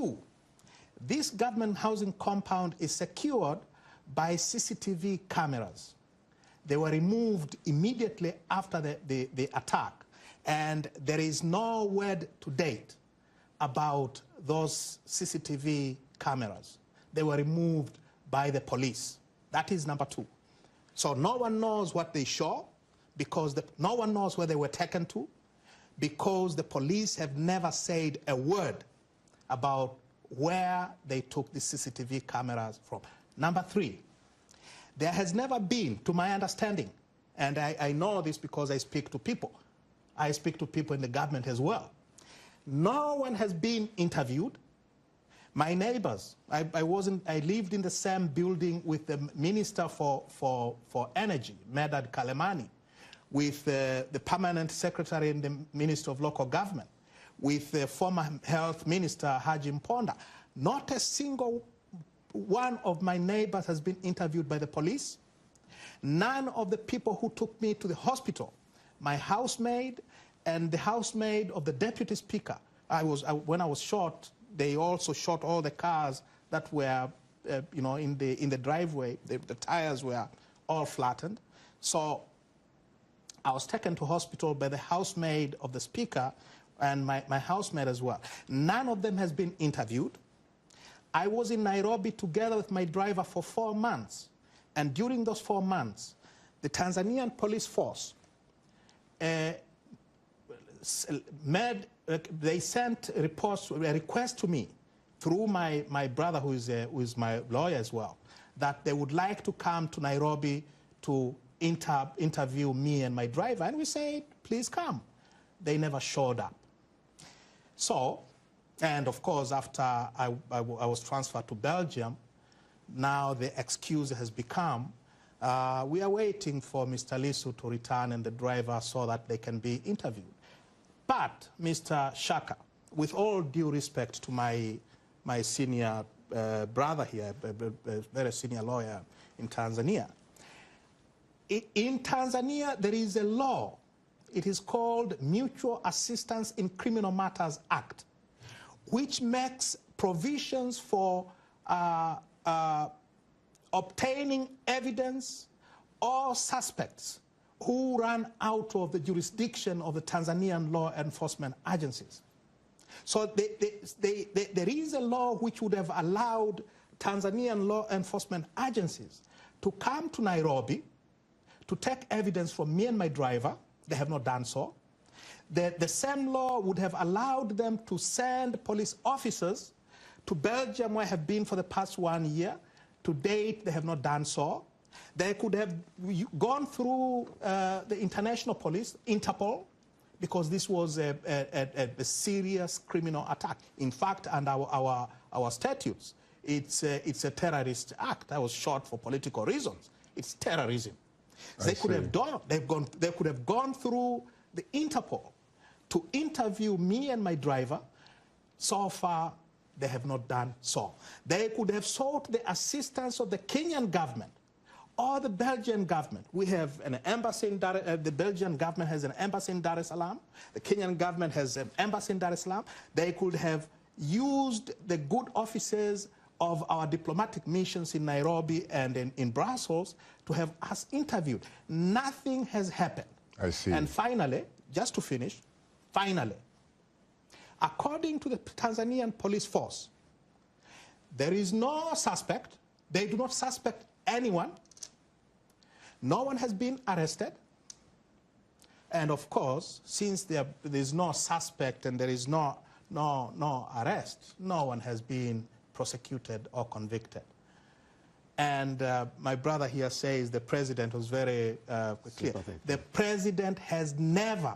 2, this government housing compound is secured by CCTV cameras. They were removed immediately after the attack, and there is no word to date about those CCTV cameras. They were removed by the police. That is number 2. So no one knows what they show, because no one knows where they were taken to, because the police have never said a word about where they took the CCTV cameras from. Number 3, there has never been, to my understanding, and I know this because I speak to people. I speak to people in the government as well. No one has been interviewed. My neighbors, I lived in the same building with the Minister for Energy, Medad Kalemani, with the Permanent Secretary in the Ministry of Local Government, with the former Health Minister, Haji Mponda. Not a single one of my neighbors has been interviewed by the police. None of the people who took me to the hospital, my housemaid and the housemaid of the Deputy Speaker, when I was shot, they also shot all the cars that were, in the driveway. The tires were all flattened. So I was taken to hospital by the housemaid of the Speaker and my housemaid as well. None of them has been interviewed. I was in Nairobi together with my driver for 4 months. And during those 4 months, the Tanzanian police force they sent a request to me through my brother, who is my lawyer as well, that they would like to come to Nairobi to interview me and my driver. And we said, please come. They never showed up. So, and of course, after I was transferred to Belgium, now the excuse has become, we are waiting for Mr. Lissu to return and the driver so that they can be interviewed. But, Mr. Shaka, with all due respect to my senior brother here, a very senior lawyer in Tanzania, in Tanzania there is a law. It is called Mutual Assistance in Criminal Matters Act, which makes provisions for obtaining evidence or suspects who run out of the jurisdiction of the Tanzanian law enforcement agencies. So there is a law which would have allowed Tanzanian law enforcement agencies to come to Nairobi to take evidence from me and my driver. They have not done so. The same law would have allowed them to send police officers to Belgium, where I have been for the past 1 year. To date, they have not done so. They could have gone through the international police, Interpol, because this was a serious criminal attack. In fact, under our statutes, it's a terrorist act. I was shot for political reasons. It's terrorism. So they could have gone through the Interpol to interview me and my driver. So far, they have not done so. They could have sought the assistance of the Kenyan government or the Belgian government. We have an embassy in the Belgian government has an embassy in Dar es Salaam. The Kenyan government has an embassy in Dar es Salaam. They could have used the good offices of our diplomatic missions in Nairobi and in Brussels to have us interviewed. Nothing has happened. I see. And finally, just to finish, finally, according to the Tanzanian police force, there is no suspect. They do not suspect anyone. No one has been arrested. And of course, since there is no suspect and there is no arrest, no one has been prosecuted or convicted. And my brother here says the president was very clear. The president has never,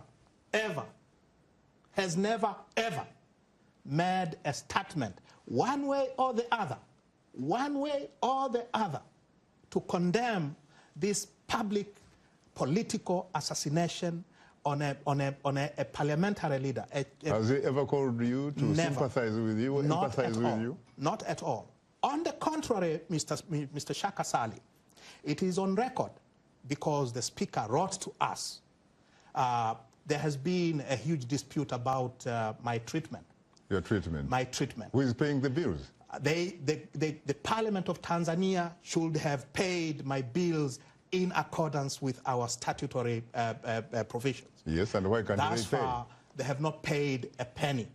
ever made a statement, one way or the other, to condemn this public political assassination on a parliamentary leader. Has he ever called you to sympathize with you, empathize with you? Not at all. On the contrary, Mr. Shaka Ssali, it is on record because the speaker wrote to us. There has been a huge dispute about my treatment Your treatment? My treatment. Who is paying the bills? The Parliament of Tanzania should have paid my bills in accordance with our statutory provisions. Yes, and why can't they pay? Thus far, they have not paid a penny.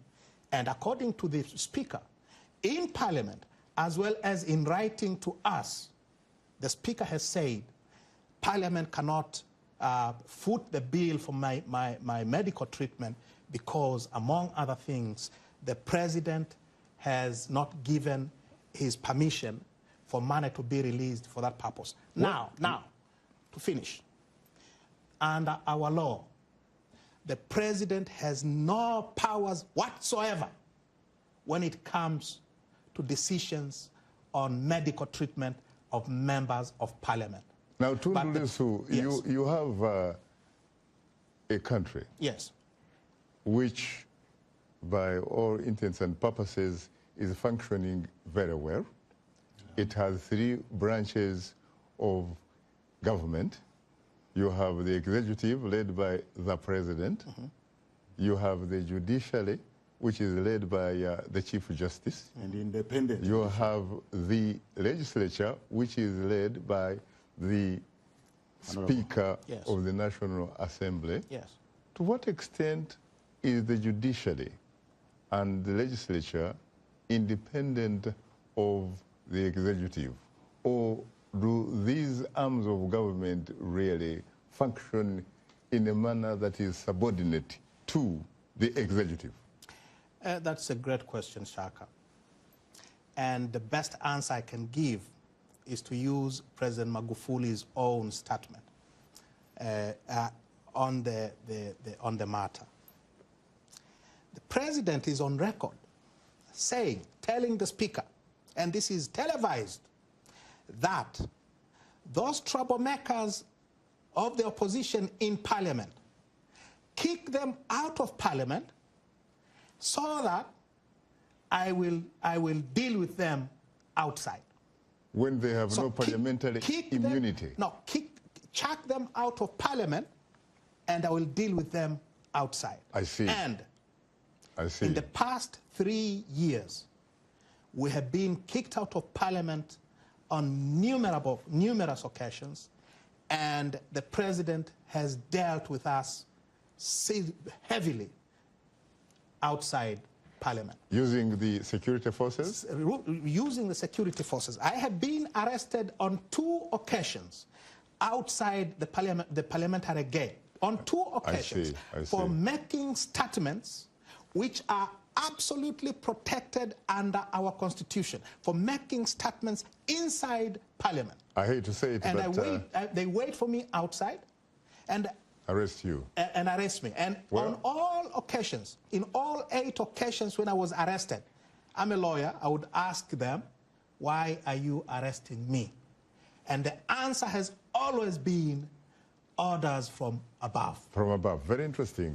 And according to the Speaker, in Parliament, as well as in writing to us, the Speaker has said Parliament cannot foot the bill for my medical treatment because, among other things, the President has not given his permission for money to be released for that purpose. Now, to finish, under our law, the President has no powers whatsoever when it comes to decisions on medical treatment of members of Parliament. Now, Tundu Lissu, yes. you have a country, yes, which, by all intents and purposes, is functioning very well. It has 3 branches of government. You have the executive, led by the president. You have the judiciary, which is led by the Chief Justice. And independent. You have the legislature, which is led by the Speaker yes. of the National Assembly. Yes. To what extent is the judiciary and the legislature independent of the executive? Or do these arms of government really function in a manner that is subordinate to the executive? That's a great question, Shaka. And the best answer I can give is to use President Magufuli's own statement on the matter. The President is on record telling the Speaker, and this is televised, that those troublemakers of the opposition in Parliament, kick them out of Parliament so that I will deal with them outside. When they have no parliamentary immunity? Chuck them out of Parliament and I will deal with them outside. I see. And I see. In the past 3 years, we have been kicked out of Parliament on numerous occasions, and the President has dealt with us heavily outside Parliament. Using the security forces? Using the security forces. I have been arrested on 2 occasions outside the parliamentary gate, on 2 occasions, I see. for making statements which are absolutely protected under our Constitution, for making statements inside Parliament. I hate to say it, but they wait for me outside and arrest you. And arrest me. And on all occasions, in all 8 occasions when I was arrested, I'm a lawyer, I would ask them, why are you arresting me? And the answer has always been orders from above. From above. Very interesting.